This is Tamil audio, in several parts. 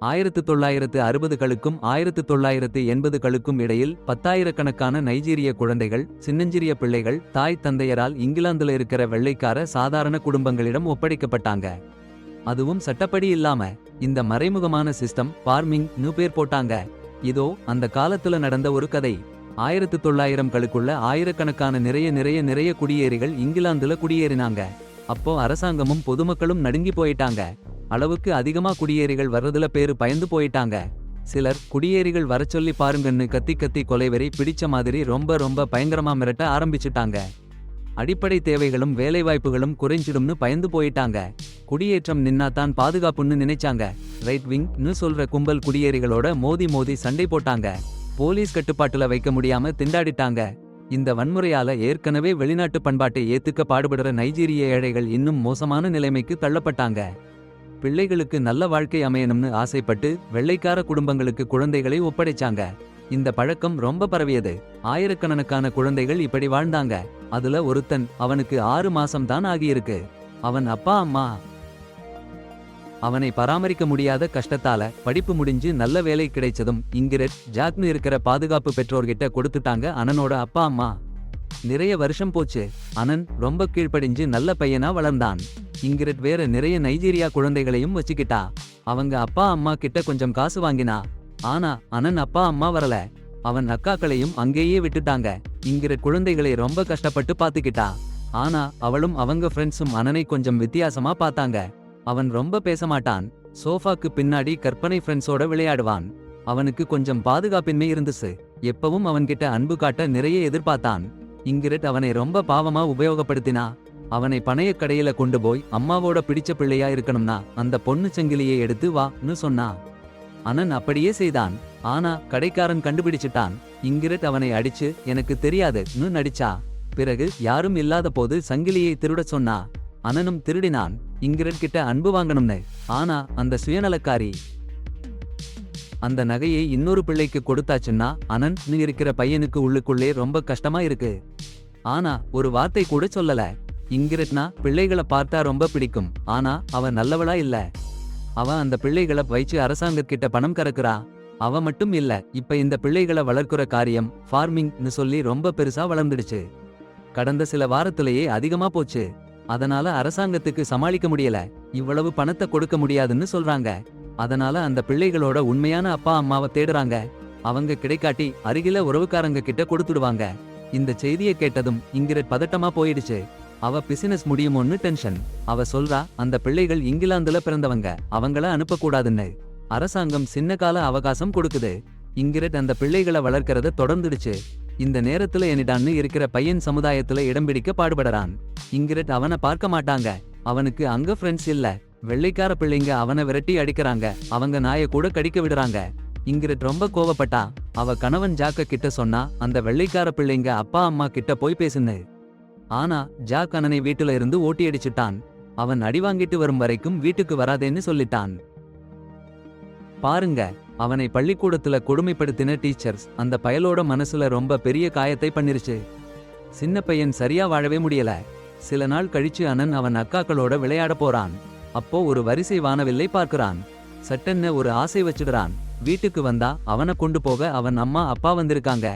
1960களுக்கும் 1980களுக்கும் இடையில் 10,000கணக்கான நைஜீரிய குழந்தைகள், சின்னஞ்சிறிய பிள்ளைகள் தாய் தந்தையரால் இங்கிலாந்துல இருக்கிற வெள்ளைக்கார சாதாரண குடும்பங்களிடம் ஒப்படைக்கப்பட்டாங்க. அதுவும் சட்டப்படி இல்லாம. இந்த மறைமுகமான சிஸ்டம் ஃபார்மிங்னு பேர் போட்டாங்க. இதோ அந்த காலத்துல நடந்த ஒரு கதை. 1900களுக்குள்ள ஆயிரக்கணக்கான நிறைய குடியேறிகள் இங்கிலாந்துல குடியேறினாங்க. அப்போ அரசாங்கமும் பொதுமக்களும் நடுங்கி போயிட்டாங்க. அளவுக்கு அதிகமா குடியேறிகள் வர்றதுல பேரு பயந்து போயிட்டாங்க. சிலர் குடியேறிகள் வரச்சொல்லி பாருங்கன்னு கத்தி கத்தி கொலைவெறி பிடிச்ச மாதிரி ரொம்ப பயங்கரமா மிரட்ட ஆரம்பிச்சுட்டாங்க. அடிப்படை தேவைகளும் வேலைவாய்ப்புகளும் குறைஞ்சிடும்னு பயந்து போயிட்டாங்க. குடியேற்றம் நின்னாதான் பாதுகாப்புன்னு நினைச்சாங்க. ரைட் விங்னு சொல்ற கும்பல் குடியேறிகளோட மோதி சண்டை போட்டாங்க. போலீஸ் கட்டுப்பாட்டுல வைக்க முடியாம திண்டாடிட்டாங்க. இந்த வன்முறையால ஏற்கனவே வெளிநாட்டு பண்பாட்டை ஏத்துக்க பாடுபடுற நைஜீரிய ஏழைகள் இன்னும் மோசமான நிலைமைக்கு தள்ளப்பட்டாங்க. பிள்ளைகளுக்கு நல்ல வாழ்க்கை அமையணும்னு ஆசைப்பட்டு வெள்ளைக்கார குடும்பங்களுக்கு குழந்தைகளை ஒப்படைச்சாங்க. இந்த பழக்கம் ரொம்ப பரவியது. ஆயிரக்கணக்கான குழந்தைகள் இப்படி வாழ்ந்தாங்க. அதுல ஒருத்தன், அவனுக்கு 6 மாசம்தான் ஆகியிருக்கு. அவன் அப்பா அம்மா அவனை பராமரிக்க முடியாத கஷ்டத்தால படிப்பு முடிஞ்சு நல்ல வேலை கிடைச்சதும் இங்கிரெட், ஜாக்னு இருக்கிற பாதுகாப்பு பெற்றோர்கிட்ட கொடுத்துட்டாங்க அனனோட அப்பா அம்மா. நிறைய வருஷம் போச்சு. அனன் ரொம்ப கீழ்ப்படிஞ்சு நல்ல பையனா வளர்ந்தான். இங்கிரெட் வேற நிறைய நைஜீரியா குழந்தைகளையும் வச்சுக்கிட்டா. அவங்க அப்பா அம்மா கிட்ட கொஞ்சம் காசு வாங்கினா. ஆனா அனன் அப்பா அம்மா வரல. அவன் அக்காக்களையும் அங்கேயே விட்டுட்டாங்க. இங்கிரெட் குழந்தைகளை ரொம்ப கஷ்டப்பட்டு பாத்துக்கிட்டா. ஆனா அவளும் அவங்க ஃப்ரெண்ட்ஸும் அனனை கொஞ்சம் வித்தியாசமா பார்த்தாங்க. அவன் ரொம்ப பேசமாட்டான். சோஃபாக்கு பின்னாடி கற்பனை ஃப்ரெண்ட்ஸோட விளையாடுவான். அவனுக்கு கொஞ்சம் பாதுகாப்பின்மை இருந்துச்சு. எப்பவும் அவன்கிட்ட அன்பு காட்ட நிறைய எதிர்பார்த்தான். இங்கிரெட் அவனை ரொம்ப பாவமா உபயோகப்படுத்தினா. அவனை பணையக் கடையில கொண்டு போய் அம்மாவோட பிடிச்ச பிள்ளையா இருக்கணும்னா அந்த பொண்ணு சங்கிலியை எடுத்து வான்னு சொன்னா. அனன் அப்படியே செய்தான். ஆனா கடைக்காரன் கண்டுபிடிச்சிட்டான். இங்கிரெட் அவனை அடிச்சு எனக்கு தெரியாதுன்னு நடிச்சா. பிறகு யாரும் இல்லாத போது சங்கிலியை திருடச் சொன்னா. அனனும் திருடினான், இங்கிரெட் கிட்ட அன்பு வாங்கணும்னு. ஆனா அந்த சுயநலக்காரி அந்த நகையை இன்னொரு பிள்ளைக்கு கொடுத்தாச்சுன்னா அனன் இருக்கிற பையனுக்கு உள்ளுக்குள்ளே ரொம்ப கஷ்டமா இருக்கு. ஆனா ஒரு வார்த்தை கூட சொல்லல. இங்கிரெட்னா பிள்ளைகளை பார்த்தா ரொம்ப பிடிக்கும். ஆனா அவ நல்லவளா இல்ல. அவ அந்த பிள்ளைகளை வைச்சு அரசாங்கத்திட்ட பணம் கறக்குறா. அவ மட்டும் இல்ல, இப்ப இந்த பிள்ளைகளை வளர்க்குற காரியம் ஃபார்மிங்னு சொல்லி ரொம்ப பெருசா வளர்ந்துடுச்சு. கடந்த சில வாரத்திலேயே அதிகமா போச்சு. அதனால அரசாங்கத்துக்கு சமாளிக்க முடியல. இவ்வளவு பணத்தை கொடுக்க முடியாதுன்னு சொல்றாங்க. அதனால அந்த பிள்ளைகளோட உண்மையான அப்பா அம்மாவை தேடுறாங்க. அவங்க கிடைக்காட்டி அருகில உறவுக்காரங்க கிட்ட கொடுத்துடுவாங்க. இந்த செய்தியை கேட்டதும் இங்கிரெட் பதட்டமா போயிடுச்சு. அவ பிசினஸ் முடியுமோன்னு டென்ஷன். அவ சொல்றா, அந்த பிள்ளைகள் இங்கிலாந்துல பிறந்தவங்க, அவங்கள அனுப்பக்கூடாதுன்னு. அரசாங்கம் சின்ன கால அவகாசம் கொடுக்குது. இங்கிரெட் அந்த பிள்ளைகளை வளர்க்கறத தொடர்ந்துடுச்சு. இந்த நேரத்துல எனிடான்னு இருக்கிற பையன் சமுதாயத்துல இடம் பிடிக்க பாடுபடுறான். இங்கிரெட் அவனை பார்க்க மாட்டாங்க. அவனுக்கு அங்க ஃப்ரெண்ட்ஸ் இல்ல. வெள்ளைக்கார பிள்ளைங்க அவனை விரட்டி அடிக்கிறாங்க. அவங்க நாயை கூட கடிக்க விடுறாங்க. இங்கிரெட் ரொம்ப கோவப்பட்டா. அவ கணவன் ஜாக்க கிட்ட சொன்னா, அந்த வெள்ளைக்கார பிள்ளைங்க அப்பா அம்மா கிட்ட போய் பேசுன்னு. ஆனா ஜாக் அனனை வீட்டுல இருந்து ஓட்டி அடிச்சுட்டான். அவன் அடி வாங்கிட்டு வரும் வரைக்கும் வீட்டுக்கு வராதேன்னு சொல்லிட்டான். பாருங்க, அவனை பள்ளிக்கூடத்துல கொடுமைப்படுத்தின டீச்சர்ஸ் அந்த பயலோட மனசுல ரொம்ப பெரிய காயத்தை பண்ணிருச்சு. சின்ன பையன் சரியா வாழவே முடியல. சில நாள் கழிச்சு அனன் அவன் அக்காக்களோட விளையாட போறான். அப்போ ஒரு வரிசை வானவில்லை பார்க்கிறான். சட்டென்ன ஒரு ஆசை வச்சிடுறான். வீட்டுக்கு வந்தா அவனை கொண்டு போக அவன் அம்மா அப்பா வந்திருக்காங்க.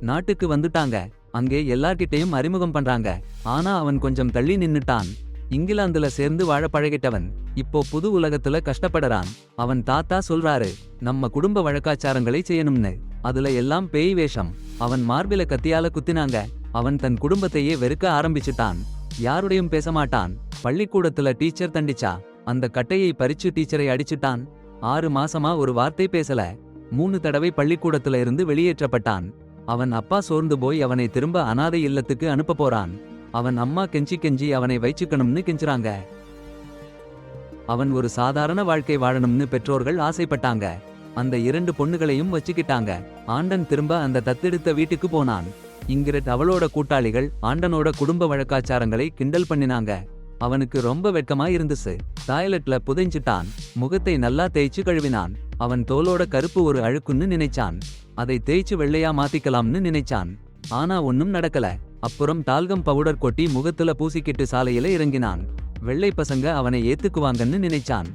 நாட்டுக்கு வந்துட்டாங்க. அங்கே எல்லார்கிட்டையும் அறிமுகம் பண்றாங்க. ஆனா அவன் கொஞ்சம் தள்ளி நின்னுட்டான். இங்கிலாந்துல சேர்ந்து வாழ பழகிட்டவன் இப்போ புது உலகத்துல கஷ்டப்படுறான். அவன் தாத்தா சொல்றாரு, நம்ம குடும்ப வழக்காச்சாரங்களை செய்யணும்னு. அதுல எல்லாம் பேய் வேஷம். அவன் மார்பில கத்தியால குத்தினாங்க. அவன் தன் குடும்பத்தையே வெறுக்க ஆரம்பிச்சுட்டான். யாருடையும் பேசமாட்டான். பள்ளிக்கூடத்துல டீச்சர் தண்டிச்சா. அந்த கட்டையை பறிச்சு டீச்சரை அடிச்சுட்டான். 6 மாசமா ஒரு வார்த்தை பேசல. 3 தடவை பள்ளிக்கூடத்துல இருந்து வெளியேற்றப்பட்டான். அவன் அப்பா சோர்ந்து போய் அவனை திரும்ப அனாதை இல்லத்துக்கு அனுப்ப போறான். அவன் அம்மா கெஞ்சி அவனை வைச்சுக்கணும்னு கெஞ்சுறாங்க. அவன் ஒரு சாதாரண வாழ்க்கை வாழணும்னு பெற்றோர்கள் ஆசைப்பட்டாங்க. அந்த 2 பொண்ணுகளையும் வச்சுக்கிட்டாங்க. ஆண்டன் திரும்ப அந்த தத்தெடுத்த வீட்டுக்கு போனான். இங்கிரெட் அவளோட கூட்டாளிகள் ஆண்டனோட குடும்ப வழக்காச்சாரங்களை கிண்டல் பண்ணினாங்க. அவனுக்கு ரொம்ப வெட்கமா இருந்துச்சு. டாய்லெட்ல புதைஞ்சிட்டான். முகத்தை நல்லா தேய்ச்சு கழுவினான். அவன் தோலோட கருப்பு ஒரு அழுக்குன்னு நினைச்சான். அதை தேய்ச்சு வெள்ளையா மாத்திக்கலாம்னு நினைச்சான். ஆனா ஒன்னும் நடக்கல. அப்புறம் டால்கம் பவுடர் கொட்டி முகத்துல பூசிக்கிட்டு சாலையில இறங்கினான். வெள்ளை பசங்க அவனை ஏத்துக்குவாங்கன்னு நினைச்சான்.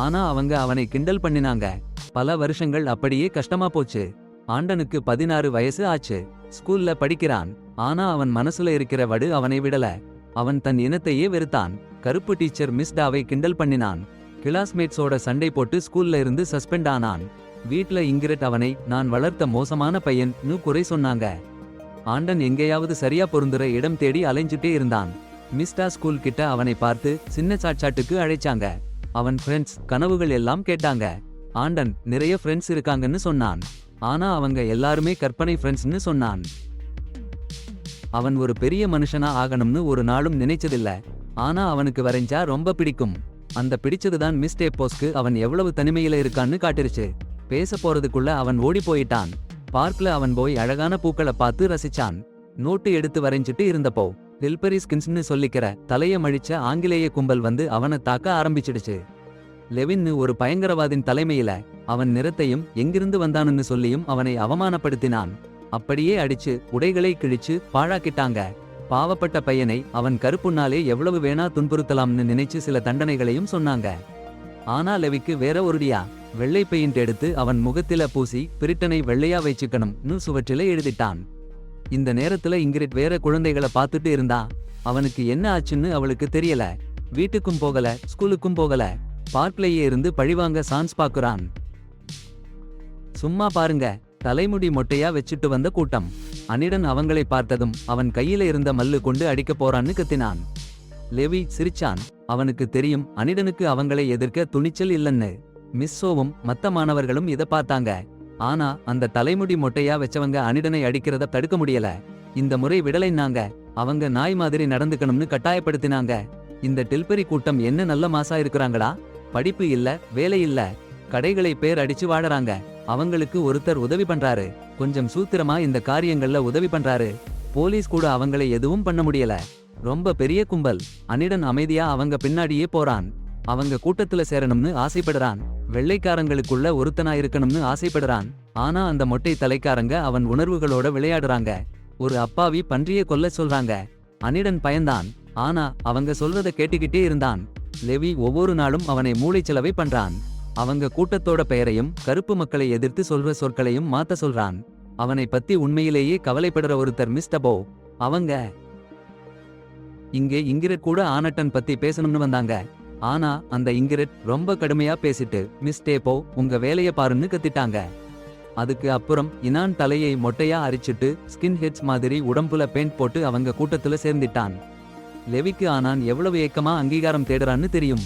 ஆனா அவங்க அவனை கிண்டல் பண்ணினாங்க. பல வருஷங்கள் அப்படியே கஷ்டமா போச்சு. ஆண்டனுக்கு 16 வயசு ஆச்சு. ஸ்கூல்ல படிக்கிறான். ஆனா அவன் மனசுல இருக்கிற வடு அவனை விடல. அவன் தன் இனத்தையே வெறுத்தான். கருப்பு டீச்சர் மிஸ் டாவை கிண்டல் பண்ணினான். கிளாஸ்மேட்ஸோட சண்டை போட்டு ஸ்கூல்ல இருந்து சஸ்பெண்ட் ஆனான். வீட்ல இங்கிரட் அவனை நான் வளர்த்த மோசமான பையன் குறை சொன்னாங்க. ஆண்டன் எங்கேயாவது சரியா பொருந்துற இடம் தேடி அலைஞ்சிட்டே இருந்தான். மிஸ்டா ஸ்கூல் கிட்ட அவனை பார்த்து சின்ன சாட்சாட்டுக்கு அழைச்சாங்க. அவன் ஃப்ரெண்ட்ஸ் கனவுகள் எல்லாம் கேட்டாங்க. ஆண்டன் நிறைய ஃப்ரெண்ட்ஸ் இருக்காங்கன்னு சொன்னான். ஆனா அவங்க எல்லாருமே கற்பனை ஃப்ரெண்ட்ஸ்னு சொன்னான். அவன் ஒரு பெரிய மனுஷனா ஆகணும்னு ஒரு நாளும் நினைச்சதில்ல. ஆனா அவனுக்கு வரைஞ்சா ரொம்ப பிடிக்கும். அந்த பிடிச்சதுதான் மிஸ் டேப்போஸ்க்கு அவன் எவ்வளவு தனிமையில இருக்கான்னு காட்டிருச்சு. பேச போறதுக்குள்ள அவன் ஓடி போயிட்டான். பார்க்ல அவன் போய் அழகான பூக்களை பார்த்து ரசிச்சான். நோட்டு எடுத்து வரைஞ்சிட்டு இருந்தப்போ டில்பரி ஸ்கின்ஸ்னு சொல்லிக்கிற தலைய மழிச்ச ஆங்கிலேய கும்பல் வந்து அவனை தாக்க ஆரம்பிச்சிடுச்சு. லெவின்னு ஒரு பயங்கரவாதின் தலைமையில அவன் நிறத்தையும் எங்கிருந்து வந்தானுன்னு சொல்லியும் அவனை அவமானப்படுத்தினான். அப்படியே அடிச்சு உடைகளை கிழிச்சு பாழாக்கிட்டாங்க. பாவப்பட்ட பையனை அவன் கருப்புன்னாலே எவ்வளவு வேணா துன்புறுத்தலாம்னு நினைச்சு சில தண்டனைகளையும் சொன்னாங்க. ஆனா லெவிக்கு வேற ஒருடியா வெள்ளை பெயிண்ட் எடுத்து அவன் முகத்தில பூசி பிரிட்டனை வெள்ளையா வச்சுக்கணும்னு சுவற்றில எழுதிட்டான். இந்த நேரத்துல இங்கிரிட் வேற குழந்தைகளை பார்த்துட்டு இருந்தா. அவனுக்கு என்ன ஆச்சுன்னு அவளுக்கு தெரியல. வீட்டுக்கும் போகல, ஸ்கூலுக்கும் போகல. பார்க்லயே இருந்து பழிவாங்க சான்ஸ் பாக்குறான். சும்மா பாருங்க, தலைமுடி மொட்டையா வச்சுட்டு வந்த கூட்டம். அனிடன் அவங்களை பார்த்ததும் அவன் கையில இருந்த மல்லு கொண்டு அடிக்க போறான்னு கத்தினான். லெவி சிரிச்சான். அவனுக்கு தெரியும் அனிடனுக்கு அவங்களை எதிர்க்க துணிச்சல் இல்லன்னு. மிஸ்ஸோவும் மத்த மாணவர்களும் இத பார்த்தாங்க. ஆனா அந்த தலைமுடி மொட்டையா வச்சவங்க அனிடனை அடிக்கிறத தடுக்க முடியல. இந்த முறை விடலைன்னாங்க. அவங்க நாய் மாதிரி நடந்துக்கணும்னு கட்டாயப்படுத்தினாங்க. இந்த டில்பரி கூட்டம் என்ன நல்ல மாசா இருக்கிறாங்களா? படிப்பு இல்ல, வேலை இல்ல, கடைகளை பேர் அடிச்சு வாழறாங்க. அவங்களுக்கு ஒருத்தர் உதவி பண்றாரு. கொஞ்சம் சூத்திரமா இந்த காரியங்கள்ல உதவி பண்றாரு. போலீஸ் கூட அவங்களை எதுவும் பண்ண முடியல. ரொம்ப பெரிய கும்பல். அனிடன் அமைதியா அவங்க பின்னாடியே போறான். அவங்க கூட்டத்துல சேரணும்னு ஆசைப்படுறான். வெள்ளைக்காரங்களுக்குள்ள ஒருத்தனா இருக்கணும்னு ஆசைப்படுறான். ஆனா அந்த மொட்டை தலைக்காரங்க அவன் உணர்வுகளோட விளையாடுறாங்க. ஒரு அப்பாவி பன்றிய கொல்ல சொல்றாங்க. அனிடன் பயந்தான். ஆனா அவங்க சொல்றத கேட்டுக்கிட்டே இருந்தான். லெவி ஒவ்வொரு நாளும் அவனை மூளைச்சலவை பண்றான். அவங்க கூட்டத்தோட பெயரையும் கருப்பு மக்களை எதிர்த்து சொல்ற சொற்களையும் மாத்த சொல்றான். அவனை பத்தி உண்மையிலேயே கவலைப்படுற ஒருத்தர் மிஸ் டபோ. அவங்க இங்கே இங்கிரட் கூட ஆனட்டன் பத்தி பேசணும்னு வந்தாங்க. ஆனா அந்த இங்கிரட் ரொம்ப கடுமையா பேசிட்டு மிஸ் டேப்போ உங்க வேலைய பாருன்னு கத்திட்டாங்க. அதுக்கு அப்புறம் இனான் தலையை மொட்டையா அரிச்சிட்டு ஸ்கின் ஹெட்ஸ் மாதிரி உடம்புல பெயிண்ட் போட்டு அவங்க கூட்டத்துல சேர்ந்திட்டான். லெவிக்கு ஆனான் எவ்வளவு ஏக்கமா அங்கீகாரம் தேடுறான்னு தெரியும்.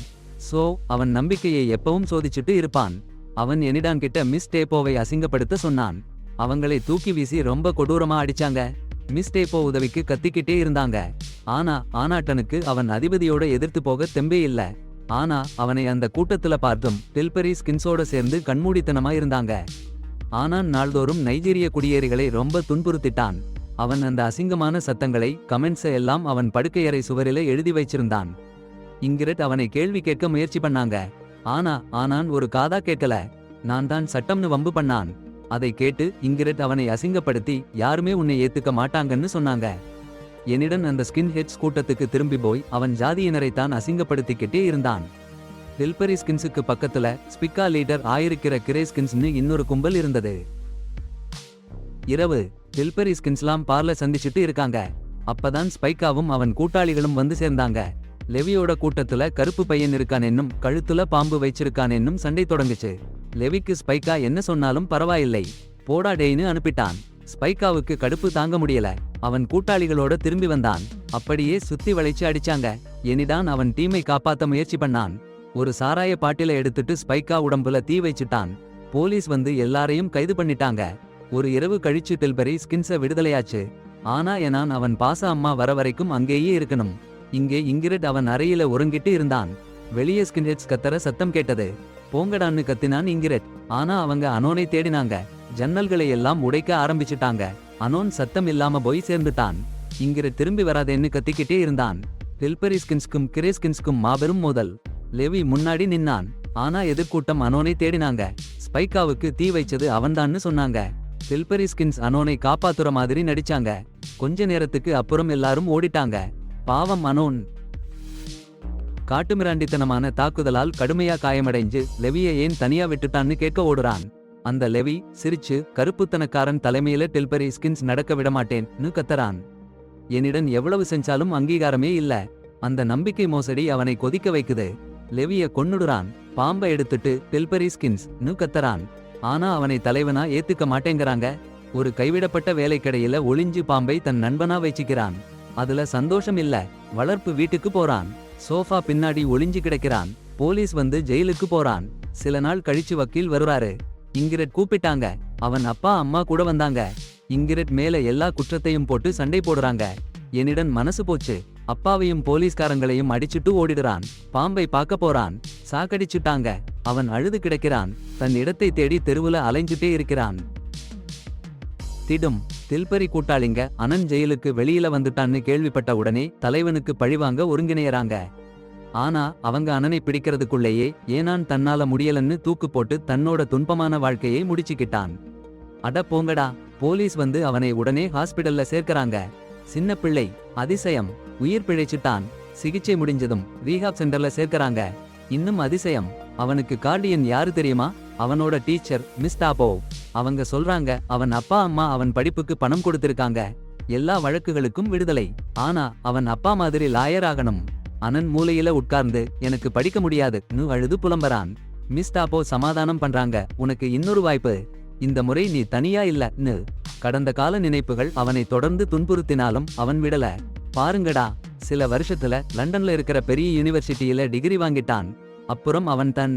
சோ அவன் நம்பிக்கையை எப்பவும் சோதிச்சுட்டு இருப்பான். அவன் எனிடான் கிட்ட மிஸ் டேப்போவை அசிங்கப்படுத்த சொன்னான். அவங்களை தூக்கி வீசி ரொம்ப கொடூரமா அடிச்சாங்க. மிஸ் டேப்போ உதவிக்கு கத்திக்கிட்டே இருந்தாங்க. ஆனா ஆனாட்டனுக்கு அவன் அதிபதியோட எதிர்த்து போக தெம்பே இல்ல. ஆனா அவனை அந்த கூட்டத்துல பார்த்தும் டில்பரி ஸ்கின்ஸோட சேர்ந்து கண்மூடித்தனமா இருந்தாங்க. ஆனான் நாள்தோறும் நைஜீரிய குடியேறிகளை ரொம்ப துன்புறுத்திட்டான். அவன் அந்த அசிங்கமான சத்தங்களை கமெண்ட்ஸ எல்லாம் அவன் படுக்கையறை சுவரில எழுதி வச்சிருந்தான். இங்கிரட் அவனை கேள்வி கேட்க முயற்சி பண்ணாங்க. ஆனான் ஒரு காதா கேட்கல. நான் தான் சட்டம்னு வம்பு பண்ணான். அதை கேட்டு இங்கிரட் அவனை அசிங்கப்படுத்தி யாருமே உன்னை ஏத்துக்க மாட்டாங்கன்னு சொன்னாங்க. என்னிடன் அந்த ஸ்கின் ஹெட்ஸ் கூட்டத்துக்கு திரும்பி போய் அவன் ஜாதியினரைத்தான் அசிங்கப்படுத்திக்கிட்டே இருந்தான். டில்பரி ஸ்கின்ஸுக்கு பக்கத்துல ஸ்பிக்கா லீடர் ஆயிருக்கிற கிரே ஸ்கின்ஸ்னு இன்னொரு கும்பல் இருந்தது. இரவு டில்பரி ஸ்கின்ஸ்லாம் பார்ல சந்திச்சுட்டு இருக்காங்க. அப்பதான் ஸ்பைக்காவும் அவன் கூட்டாளிகளும் வந்து சேர்ந்தாங்க. லெவியோட கூட்டத்துல கருப்பு பையன் இருக்கான் என்னும் கழுத்துல பாம்பு வச்சிருக்கான் என்னும் சண்டை தொடங்குச்சு. லெவிக்கு ஸ்பைக்கா என்ன சொன்னாலும் பரவாயில்லை, போடா டேய்னு அனுப்பிட்டான். ஸ்பைக்காவுக்கு கடுப்பு தாங்க முடியல. அவன் கூட்டாளிகளோட திரும்பி வந்தான். அப்படியே சுத்தி வளைச்சு அடிச்சாங்க. எனிடான் அவன் டீமை காப்பாத்த முயற்சி பண்ணான். ஒரு சாராய பாட்டில எடுத்துட்டு ஸ்பைக்கா உடம்புல தீ வச்சுட்டான். போலீஸ் வந்து எல்லாரையும் கைது பண்ணிட்டாங்க. ஒரு இரவு கழிச்சு டில்பரி ஸ்கின்ஸ விடுதலையாச்சு. ஆனா எனான் அவன் பாச அம்மா வர வரைக்கும் அங்கேயே இருக்கணும். இங்கே இங்கிரட் அவன் அறையில உறங்கிட்டு இருந்தான். வெளியே ஸ்கின்ஹெட்ஸ் கத்தர சத்தம் கேட்டது. போங்கடான்னு கத்தினான் இங்கிரட். ஆனா அவங்க அனோனை தேடினாங்க. ஜன்னல்களை எல்லாம் உடைக்க ஆரம்பிச்சுட்டாங்க. அனோன் சத்தம் இல்லாம போய் சேர்ந்துட்டான். இங்கிரட் திரும்பி வராதேன்னு கத்திக்கிட்டே இருந்தான். டில்பரி ஸ்கின்ஸ்க்கும் கிரே ஸ்கின்ஸ்க்கும் மாபெரும் மோதல். லெவி முன்னாடி நின்னான். ஆனா எதிர்கூட்டம் அனோனை தேடினாங்க. ஸ்பைக்காவுக்கு தீ வைச்சது அவன்தான்னு சொன்னாங்க. டில்பரி ஸ்கின்ஸ் அனோனை காப்பாத்துற மாதிரி நடிச்சாங்க. கொஞ்ச நேரத்துக்கு அப்புறம் எல்லாரும் ஓடிட்டாங்க. பாவம் அனோன். காட்டுமிராண்டித்தனமான தாக்குதலால் கடுமையா காயமடைஞ்சு லெவிய ஏன் தனியா விட்டுட்டான்னு கேட்க ஓடுறான். அந்த லெவி சிரிச்சு கருப்புத்தனக்காரன் தலைமையில டில்பரி ஸ்கின்ஸ் நடக்க விடமாட்டேன்னு கத்தறான். என்னிடம் எவ்வளவு செஞ்சாலும் அங்கீகாரமே இல்ல. அந்த நம்பிக்கை மோசடி அவனை கொதிக்க வைக்குது. லெவிய கொன்னுடுறான். பாம்பை எடுத்துட்டு டில்பரி ஸ்கின்ஸ்னு கத்தறான். ஆனா அவனை தலைவனா ஏத்துக்க மாட்டேங்கிறாங்க. ஒரு கைவிடப்பட்ட வேலைக்கடையில ஒளிஞ்சு பாம்பை தன் நண்பனா வச்சுக்கிறான். அதுல சந்தோஷம் இல்ல. வளர்ப்பு வீட்டுக்கு போறான். சோஃபா பின்னாடி ஒளிஞ்சு கிடக்கிறான். போலீஸ் வந்து ஜெயிலுக்கு போறான். சில நாள் கழிச்சு வக்கீல் வருவாரு. இங்கிரட் கூப்பிட்டாங்க. அவன் அப்பா அம்மா கூட வந்தாங்க. இங்கிரட் மேல எல்லா குற்றத்தையும் போட்டு சண்டை போடுறாங்க. என்னிடம் மனசு போச்சு. அப்பாவையும் போலீஸ்காரங்களையும் அடிச்சுட்டு ஓடிடுறான். பாம்பை பார்க்க போறான். சாக்கடிச்சுட்டாங்க. அவன் அழுது கிடக்கிறான். தன் இடத்தை தேடி தெருவுல அலைஞ்சுட்டே இருக்கிறான். திடும் தில்பரி கூட்டாளிங்க அனன் ஜெயிலுக்கு வெளியில வந்துட்டான்னு கேள்விப்பட்ட உடனே தலைவனுக்கு பழிவாங்க ஒருங்கிணையறாங்க. ஆனா அவங்க அனனை பிடிக்கிறதுக்குள்ளேயே ஏனான் தன்னால முடியலன்னு தூக்கு போட்டு தன்னோட துன்பமான வாழ்க்கையை முடிச்சுக்கிட்டான். அட போங்கடா. போலீஸ் வந்து அவனை உடனே ஹாஸ்பிடல்ல சேர்க்கறாங்க. சின்ன பிள்ளை அதிசயம் உயிர் பிழைச்சிட்டான். சிகிச்சை முடிஞ்சதும் ரீஹாப் சென்டர்ல சேர்க்கறாங்க. இன்னும் அதிசயம், அவனுக்கு கார்டியன் யாரு தெரியுமா? அவனோட டீச்சர் மிஸ் டாபோ. அவங்க சொல்றாங்க அவன் அப்பா அம்மா அவன் படிப்புக்கு பணம் கொடுத்திருக்காங்க. எல்லா வழக்குகளுக்கும் விடுதலை. ஆனா அவன் அப்பா மாதிரி லாயர் ஆகணும். அனன் மூலையில உட்கார்ந்து எனக்கு படிக்க முடியாதுன்னு அழுது புலம்பறான். மிஸ் டாபோ சமாதானம் பண்றாங்க. உனக்கு இன்னொரு வாய்ப்பு. இந்த முறை நீ தனியா இல்லன்னு. கடந்த கால நினைப்புகள் அவனை தொடர்ந்து துன்புறுத்தினாலும் அவன் விடல. பாருங்கடா, சில வருஷத்துல லண்டன்ல இருக்கிற பெரிய யூனிவர்சிட்டியில டிகிரி வாங்கிட்டான். அப்புறம் அவன் தன்